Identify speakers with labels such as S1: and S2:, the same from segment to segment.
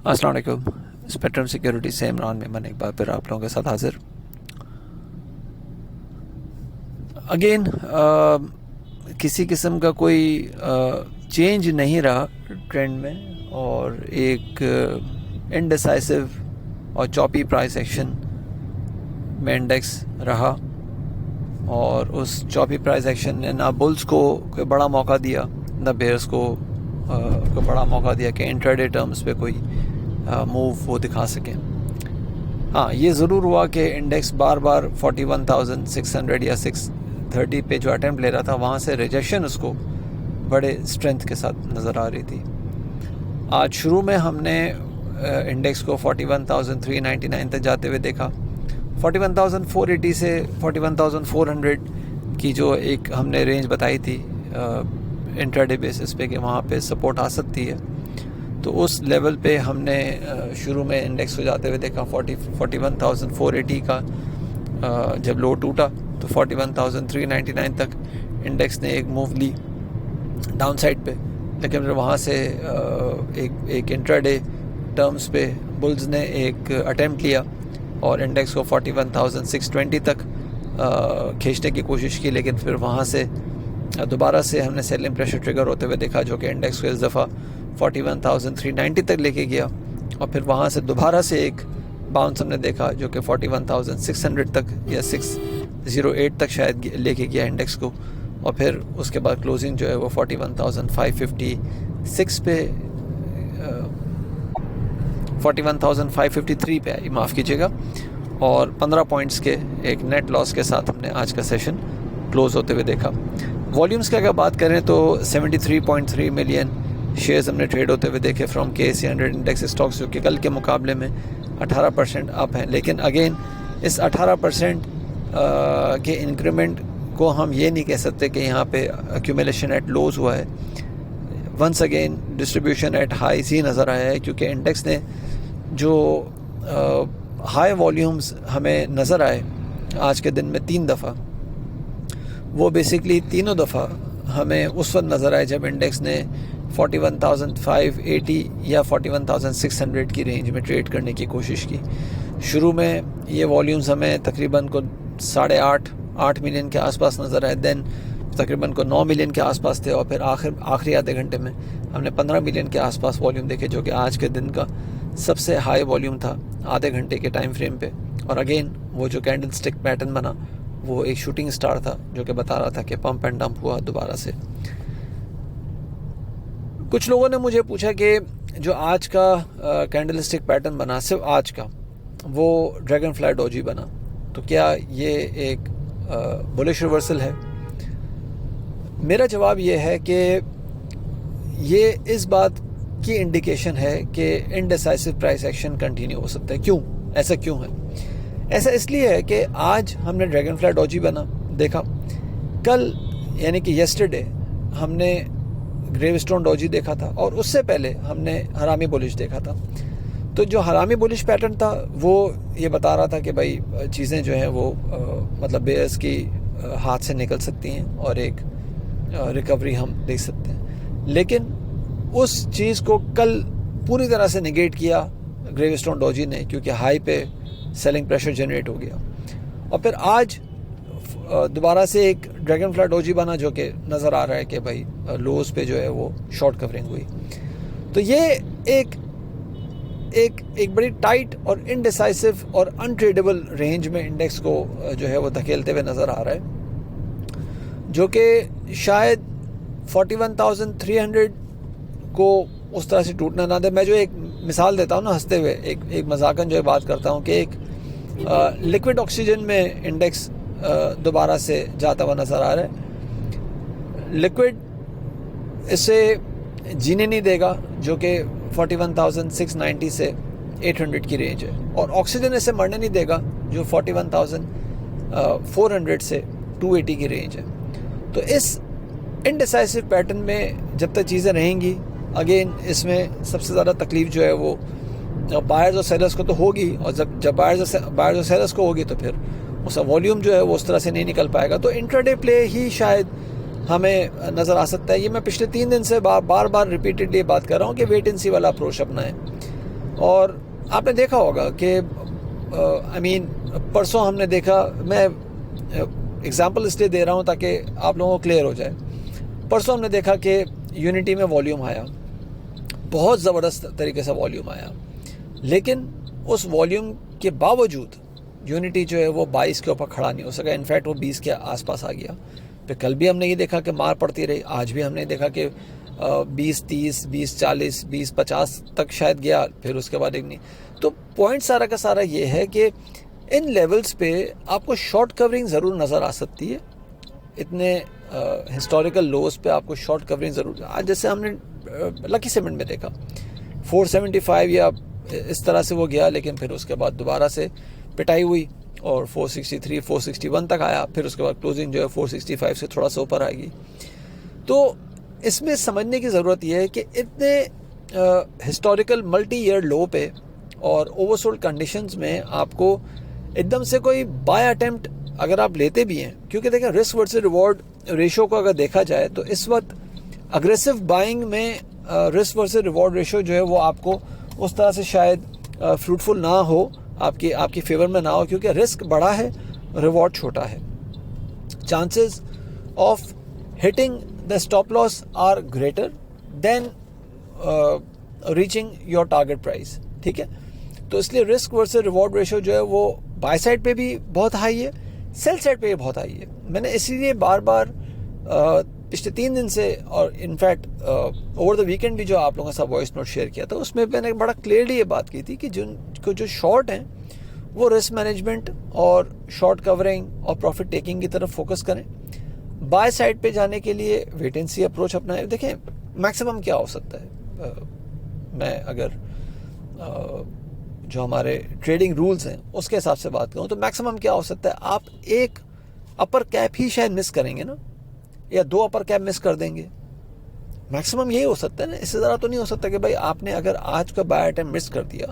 S1: السلام علیکم. Spectrum security سے عمران میمن ایک بار پھر آپ لوگوں کے ساتھ حاضر. اگین کسی قسم کا کوئی چینج نہیں رہا ٹرینڈ میں، اور ایک انڈیسائسو اور چاپی پرائس ایکشن میں انڈیکس رہا، اور اس چاپی پرائس ایکشن نے نہ بلز کو کوئی بڑا موقع دیا نہ بیئرز کو کوئی بڑا موقع دیا کہ انٹراڈے ٹرمز پہ کوئی موو وہ دکھا سکیں. ہاں، یہ ضرور ہوا کہ انڈیکس بار بار 41,600 یا 630 پہ جو اٹیمپٹ لے رہا تھا، وہاں سے ریجیکشن اس کو بڑے اسٹرینتھ کے ساتھ نظر آ رہی تھی. آج شروع میں ہم نے انڈیکس کو 41,399 تک جاتے ہوئے دیکھا. 41,480 سے 41,400 کی جو ایک ہم نے رینج بتائی تھی انٹراڈے بیسس پہ کہ وہاں پہ سپورٹ آ سکتی ہے، تو اس لیول پہ ہم نے شروع میں انڈیکس کو جاتے ہوئے دیکھا. 41,480 کا جب لو ٹوٹا تو 41,399 تک انڈیکس نے ایک موو لی ڈاؤن سائڈ پہ، لیکن پھر وہاں سے ایک انٹراڈے ٹرمز پہ بلز نے ایک اٹیمپٹ لیا اور انڈیکس کو 41,620 تک کھینچنے کی کوشش کی، لیکن پھر وہاں سے دوبارہ سے ہم نے سیلنگ پریشر ٹریگر ہوتے ہوئے دیکھا، جو کہ انڈیکس کو اس دفعہ 41,390 تک لے کے گیا، اور پھر وہاں سے دوبارہ سے ایک باؤنس ہم نے دیکھا جو کہ 41,600 تک یا 608 تک شاید لے کے گیا انڈیکس کو، اور پھر اس کے بعد کلوزنگ جو ہے وہ 41,556 پہ 41,553 پہ آئی، معاف کیجیے گا، اور 15 پوائنٹس کے ایک نیٹ لاس کے ساتھ ہم نے آج کا سیشن کلوز ہوتے ہوئے دیکھا. والیومز کی اگر بات کریں تو 73.3 ملین شیئرز ہم نے ٹریڈ ہوتے ہوئے دیکھے فرام KSE 100 انڈیکس اسٹاکس، جو کہ کل کے مقابلے میں 18% اپ ہیں. لیکن اگین اس 18% کے انکریمنٹ کو ہم یہ نہیں کہہ سکتے کہ یہاں پہ ایکومولیشن ایٹ لوز ہوا ہے. Once again distribution at highs ہی نظر آیا ہے، کیونکہ انڈیکس نے جو ہائی والیومز ہمیں نظر آئے آج کے دن میں 3 دفعہ، وہ بیسکلی تینوں دفعہ ہمیں اس وقت نظر آئے جب انڈیکس نے 41,580 یا 41,600 کی رینج میں ٹریڈ کرنے کی کوشش کی. شروع میں یہ والیومز ہمیں تقریباً کو 8.5 ملین کے آس پاس نظر آئے، دین تقریباً کو 9 ملین کے آس پاس تھے، اور پھر آخری آدھے گھنٹے میں ہم نے 15 ملین کے آس پاس والیوم دیکھے، جو کہ آج کے دن کا سب سے ہائی والیوم تھا آدھے گھنٹے کے ٹائم فریم پہ. اور اگین وہ جو کینڈل سٹک پیٹرن بنا وہ ایک شوٹنگ سٹار تھا، جو کہ بتا رہا تھا کہ پمپ اینڈ ڈمپ ہوا دوبارہ سے. کچھ لوگوں نے مجھے پوچھا کہ جو آج کا کینڈل سٹک پیٹرن بنا، صرف آج کا، وہ ڈریگن فلائی ڈوجی بنا، تو کیا یہ ایک بولش ریورسل ہے؟ میرا جواب یہ ہے کہ یہ اس بات کی انڈیکیشن ہے کہ انڈیسائسو پرائس ایکشن کنٹینیو ہو سکتا ہے. کیوں ایسا کیوں ہے؟ ایسا اس لیے ہے کہ آج ہم نے ڈریگن فلائی ڈوجی بنا دیکھا، کل یعنی کہ یسٹرڈے ہم نے گریو اسٹون ڈوجی دیکھا تھا، اور اس سے پہلے ہم نے حرامی بولش دیکھا تھا. تو جو حرامی بولش پیٹرن تھا وہ یہ بتا رہا تھا کہ بھائی چیزیں جو ہیں وہ مطلب بیئرز کی ہاتھ سے نکل سکتی ہیں اور ایک ریکوری ہم دیکھ سکتے ہیں. لیکن اس چیز کو کل پوری طرح سے نگیٹ کیا گریو اسٹون ڈوجی نے، کیونکہ ہائی پہ سیلنگ پریشر جنریٹ ہو گیا، اور پھر آج دوبارہ سے ایک ڈریگن فلائی ڈوجی بنا، جو کہ نظر آ رہا ہے کہ بھائی لوز پہ جو ہے وہ شارٹ کورنگ ہوئی. تو یہ ایک بڑی ٹائٹ اور انڈیسائسو اور انٹریڈیبل رینج میں انڈیکس کو جو ہے وہ دھکیلتے ہوئے نظر آ رہا ہے، جو کہ شاید 41,300 کو اس طرح سے ٹوٹنا نہ دے. میں جو ایک مثال دیتا ہوں نا ہنستے ہوئے، ایک مذاقاً جو بات کرتا ہوں کہ ایک لیکوڈ آکسیجن میں انڈیکس دوبارہ سے جاتا ہوا نظر آ رہا ہے. لیکوڈ اسے جینے نہیں دے گا، جو کہ 41,690 سے 800 کی رینج ہے، اور آکسیجن اسے مرنے نہیں دے گا، جو 41,400 سے 280 کی رینج ہے. تو اس انڈیسائسو پیٹرن میں جب تک چیزیں رہیں گی، اگین اس میں سب سے زیادہ تکلیف جو ہے وہ بائرز اور سیلرز کو تو ہوگی، اور جب بائرز اور سیلرز کو ہوگی تو پھر اس کا والیوم جو ہے وہ اس طرح سے نہیں نکل پائے گا. تو انٹراڈے پلے ہی شاید ہمیں نظر آ سکتا ہے. یہ میں پچھلے 3 دن سے بار بار ریپیٹڈلی بات کر رہا ہوں کہ ویٹ اینڈ سی والا اپروچ اپنائیں. اور آپ نے دیکھا ہوگا کہ پرسوں ہم نے دیکھا, میں اگزامپل اس لیے دے رہا ہوں تاکہ آپ لوگوں کو کلیئر ہو جائے. پرسوں ہم نے دیکھا کہ یونٹی میں والیوم آیا, بہت زبردست طریقے سے والیوم آیا, لیکن اس والیوم کے باوجود یونٹی جو ہے وہ 22 کے اوپر کھڑا نہیں ہو سکا. انفیکٹ وہ 20 کے آس پاس آ گیا. پھر کل بھی ہم نے یہ دیکھا کہ مار پڑتی رہی, آج بھی ہم نے دیکھا کہ 20-30, 20-40, 20-50 تک شاید گیا, پھر اس کے بعد ایک نہیں. تو پوائنٹ سارا کا سارا یہ ہے کہ ان لیولز پہ آپ کو شارٹ کورنگ ضرور نظر آ سکتی ہے. اتنے ہسٹوریکل لوز پہ آپ کو شارٹ کورنگ ضرور, آج جیسے ہم نے لکی سیمنٹ میں دیکھا 475 یا اس طرح سے وہ گیا, لیکن پھر اس کے بعد دوبارہ سے پٹائی ہوئی اور 463 461 تک آیا. پھر اس کے بعد کلوزنگ جو ہے 465 سے تھوڑا سا اوپر آئے گی. تو اس میں سمجھنے کی ضرورت یہ ہے کہ اتنے ہسٹوریکل ملٹی ایئر لو پہ اور اوور سولڈ کنڈیشنز میں آپ کو ایک دم سے کوئی بائی اٹیمپٹ اگر آپ لیتے بھی ہیں, کیونکہ دیکھیں رسک ورسز ریوارڈ ریشو کو اگر دیکھا جائے تو اس وقت اگریسو بائنگ میں رسک ورسز ریوارڈ ریشو جو ہے وہ آپ کو اس طرح سے شاید فروٹفل نہ ہو, آپ کی فیور میں نہ ہو, کیونکہ رسک بڑا ہے, ریوارڈ چھوٹا ہے. Chances of hitting the stop loss are greater than reaching your target price. ٹھیک ہے, تو اس لیے رسک ورسز ریوارڈ ریشو جو ہے وہ بائی سائڈ پہ بھی بہت ہائی ہے, سیل سائڈ پہ بھی بہت ہائی ہے. میں نے اسی لیے بار بار پچھلے 3 دن سے, اور انفیکٹ اوور دا ویکینڈ بھی جو آپ لوگوں کے ساتھ وائس نوٹ شیئر کیا تھا, اس میں نے بڑا کلیئرلی یہ بات کی تھی کہ جو شارٹ ہیں وہ رسک مینجمنٹ اور شارٹ کورنگ اور پروفٹ ٹیکنگ کی طرف فوکس کریں. بائی سائڈ پہ جانے کے لیے ویٹ اینڈ سی اپروچ اپنائیں. دیکھیں میکسیمم کیا ہو سکتا ہے, میں اگر جو ہمارے ٹریڈنگ رولز ہیں اس کے حساب سے بات کروں تو میکسیمم کیا ہو سکتا ہے, آپ ایک اپر کیپ ہی شاید مس کریں گے نا, یا 2 اپر کیپ مس کر دیں گے. میکسیمم یہی ہو سکتا ہے نا, اس سے زیادہ تو نہیں ہو سکتا کہ بھائی آپ نے اگر آج کا بائی آئٹم مس کر دیا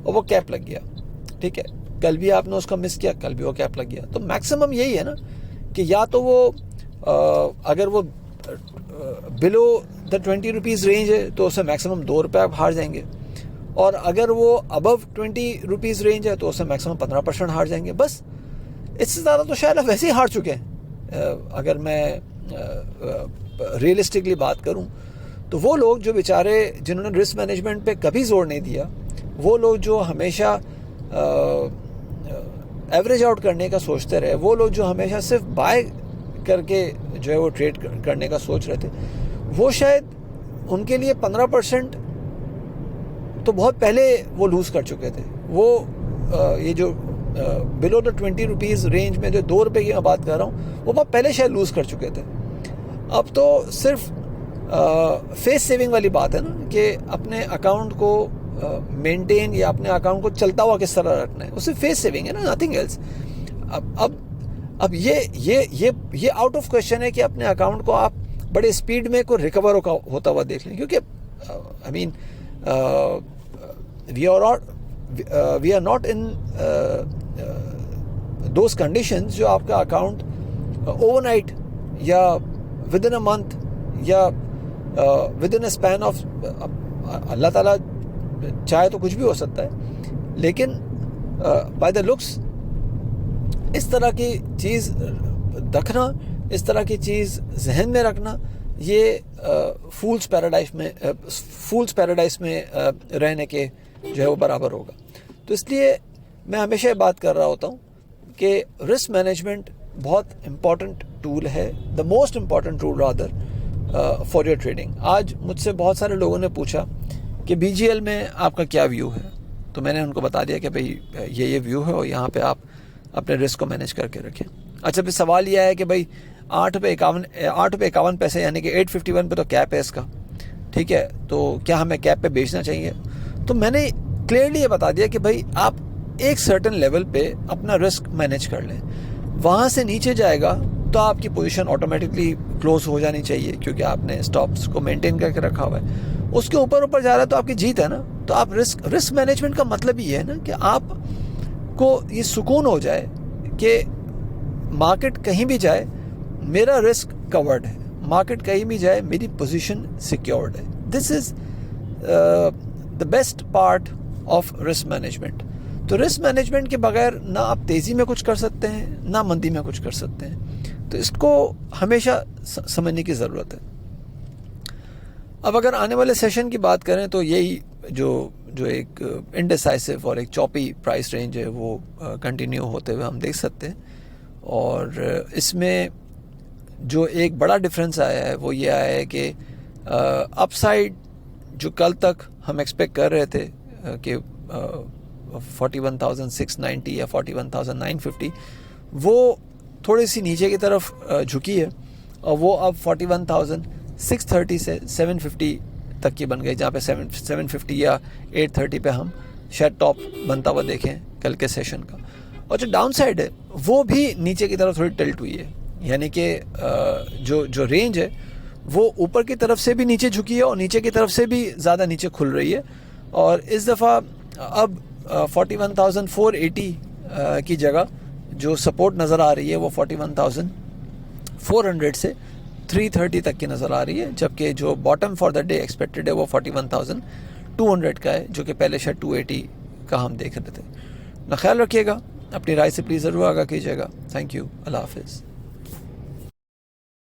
S1: اور وہ کیپ لگ گیا, ٹھیک ہے, کل بھی آپ نے اس کا مس کیا, کل بھی وہ کیپ لگ گیا. تو میکسیمم یہی ہے نا کہ یا تو وہ اگر وہ بلو دا 20 روپیز رینج ہے تو اسے میکسیمم 2 روپے آپ ہار جائیں گے, اور اگر وہ ابو 20 روپیز رینج ہے تو اسے میکسیمم 15% ہار جائیں گے. بس اس سے زیادہ تو شاید آپ ویسے ہی ہار چکے ہیں. اگر میں ریئلسٹکلی بات کروں تو وہ لوگ جو بیچارے جنہوں نے رسک مینجمنٹ پہ کبھی زور نہیں دیا, وہ لوگ جو ہمیشہ ایوریج آؤٹ کرنے کا سوچتے رہے, وہ لوگ جو ہمیشہ صرف بائی کر کے جو ہے وہ ٹریڈ کرنے کا سوچ رہے تھے, وہ شاید ان کے لیے 15% تو بہت پہلے وہ لوز کر چکے تھے. وہ یہ جو بلو دا 20 روپیز رینج میں جو 2 روپے کی میں بات کر رہا ہوں, وہ بہت پہلے شاید لوز کر چکے تھے. اب تو صرف فیس سیونگ والی بات ہے نا کہ اپنے اکاؤنٹ کو مینٹین یا اپنے اکاؤنٹ کو چلتا ہوا کس طرح رکھنا ہے, اس سے فیس سیونگ ہے نا, نتھنگ ایلس. اب یہ آؤٹ آف کویشچن ہے کہ اپنے اکاؤنٹ کو آپ بڑے اسپیڈ میں کوئی ریکور ہوتا ہوا دیکھ لیں, کیونکہ we are not in those conditions جو آپ کا اکاؤنٹ اوور نائٹ یا ود ان اے منتھ یا within a span of, اللہ تعالیٰ چاہے تو کچھ بھی ہو سکتا ہے, لیکن بائی دا لکس اس طرح کی چیز رکھنا, اس طرح کی چیز ذہن میں رکھنا, یہ فولز پیراڈائز میں رہنے کے جو ہے وہ برابر ہوگا. تو اس لیے میں ہمیشہ بات کر رہا ہوتا ہوں کہ رسک مینجمنٹ بہت امپورٹنٹ ٹول ہے, the most important tool rather for your trading. آج مجھ سے بہت سارے لوگوں نے پوچھا کہ بی جی ایل میں آپ کا کیا ویو ہے, تو میں نے ان کو بتا دیا کہ بھائی یہ ویو ہے اور یہاں پہ آپ اپنے رسک کو مینیج کر کے رکھیں. اچھا, پھر سوال یہ ہے کہ بھائی 8.51 پیسے یعنی کہ 851 پہ تو کیپ ہے اس کا, ٹھیک ہے, تو کیا ہمیں کیپ پہ بیچنا چاہیے؟ تو میں نے کلیئرلی یہ بتا دیا کہ بھائی آپ ایک سرٹن لیول پہ اپنا رسک مینیج کر لیں, وہاں سے نیچے جائے گا تو آپ کی پوزیشن آٹومیٹکلی کلوز ہو جانی چاہیے کیونکہ آپ نے اسٹاپس کو مینٹین کر کے رکھا ہوا ہے. اس کے اوپر جا رہا ہے تو آپ کی جیت ہے نا. تو آپ رسک مینجمنٹ کا مطلب یہ ہے نا کہ آپ کو یہ سکون ہو جائے کہ مارکیٹ کہیں بھی جائے میرا رسک کورڈ ہے, مارکیٹ کہیں بھی جائے میری پوزیشن سیکیورڈ ہے. This is the best part of risk management. تو رسک مینجمنٹ کے بغیر نہ آپ تیزی میں کچھ کر سکتے ہیں نہ مندی میں کچھ کر سکتے ہیں. تو اس کو ہمیشہ سمجھنے کی ضرورت ہے. اب اگر آنے والے سیشن کی بات کریں تو یہی جو ایک انڈیسائسو اور ایک چوپی پرائس رینج ہے وہ کنٹینیو ہوتے ہوئے ہم دیکھ سکتے ہیں. اور اس میں جو ایک بڑا ڈفرینس آیا ہے وہ یہ آیا ہے کہ اپ سائڈ جو کل تک ہم ایکسپیکٹ کر رہے تھے کہ 41,690 یا 41,950 وہ تھوڑی سی نیچے کی طرف جھکی ہے اور وہ اب 41,630 سے 750 تک کی بن گئی, جہاں پہ 750 یا 830 پہ ہم شاید ٹاپ بنتا ہوا دیکھیں کل کے سیشن کا. اور جو ڈاؤن سائڈ ہے وہ بھی نیچے کی طرف تھوڑی ٹلٹ ہوئی ہے, یعنی کہ جو رینج ہے وہ اوپر کی طرف سے بھی نیچے جھکی ہے اور نیچے کی طرف سے بھی زیادہ نیچے کھل رہی ہے. اور اس دفعہ اب 41,480 کی جگہ جو سپورٹ نظر آ رہی ہے وہ 41,400 سے 330 تک کی نظر آ رہی ہے, جبکہ جو bottom for the day expected ہے وہ 41,200 کا ہے, جو کہ پہلے شاید 280 کا ہم دیکھ رہے تھے. نہ خیال رکھیے گا, اپنی رائے سے پلیز ضرور آگاہ کیجیے گا. تھینک یو, اللہ حافظ.